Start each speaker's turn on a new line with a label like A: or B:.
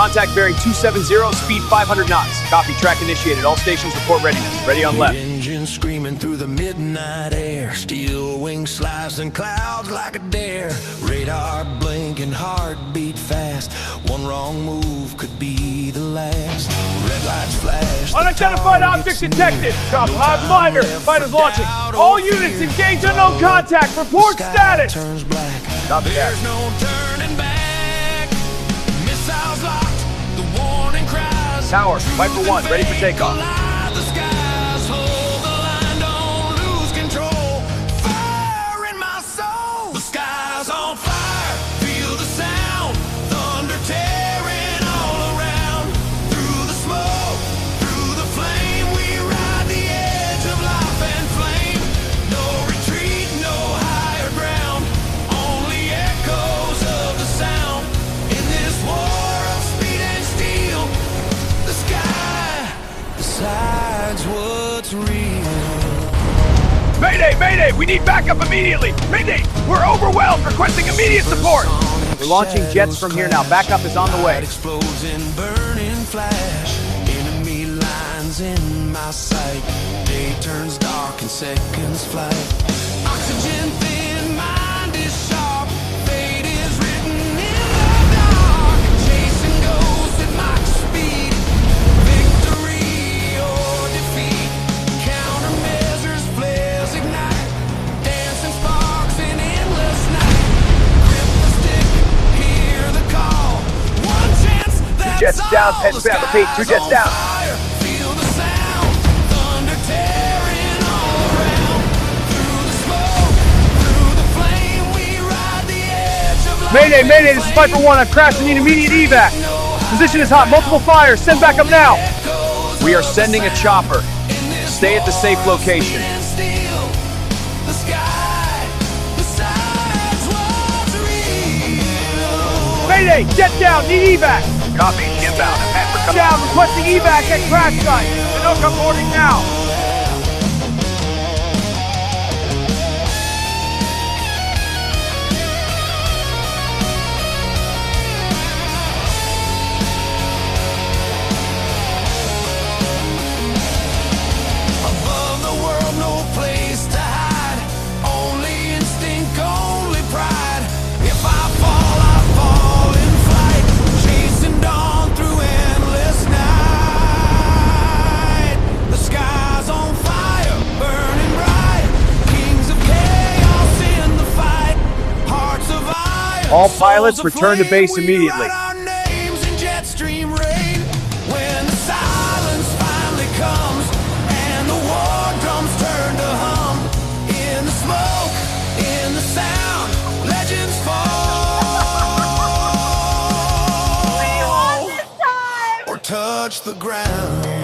A: Contact bearing 270, speed 500 knots. Copy, track initiated. All stations report readiness. Ready on left.
B: Engine screaming through the midnight air. Steel wings slicing clouds like a dare. Radar blinking, heartbeat fast. One wrong move could be the last. Red lights flash.
C: Unidentified object detected. Copy. Fighter. Fighters launching. All units engage unknown contact. Report status.
B: Turns black.
A: Copy that.
B: There's no turning back. Missiles locked. The warning cries.
A: Tower, Viper 1, ready for takeoff.
B: Collide the skies. Hold the line, don't lose control. Fire in my soul. The sky's on fire. Feel the sound. Thunder tearing all around. Through the smoke, through the flame, we ride the edge of life and flame. No retreat, no higher ground. Only echoes of the sound. In this war of speed and steel, the sky decides what's real.
C: Mayday! Mayday! We need backup immediately! Mayday! We're overwhelmed! Requesting immediate support!
A: We're launching jets from here now. Backup is on the way.
B: Explodes in burning flash. Enemy lines in my sight. Day turns dark and seconds flight. Oxygen thin, mind is sharp. Fate is written in the dark. Chasing ghosts at Mach speed. Victory or defeat. Countermeasures, flares ignite. Dancing sparks in endless night. Grip the stick, hear the call. One chance, that's
A: jets down,
B: all.
A: head
B: The
A: back, repeat, two
B: sky's
A: jets
B: on
A: down.
B: fire. Feel the sound. Thunder tearing all around. Through the smoke, through the flame, we ride the edge of life.
C: Mayday! Mayday! This is Viper 1. I've crashed and need immediate evac. Position is hot. Multiple fires. Send backup now.
A: We are sending a chopper. Stay at the safe location.
C: Mayday! Jet down. Need evac.
A: Copy, inbound. Pat for coming.
C: Down. Requesting evac at crash site. Chinook boarding now.
B: Above the world, no place to hide. Only instinct, only pride. If I fall in flight. Chasing dawn through endless night. The sky's on fire, burning bright. Kings of chaos in the fight. Hearts of iron.
A: All pilots
B: souls
A: return to
B: aflame.
A: base
B: We
A: immediately.
B: write our names in jet stream rain. When the silence finally comes and the war drums turn to hum. In the smoke, in the sound, legends fall. Or touch the ground.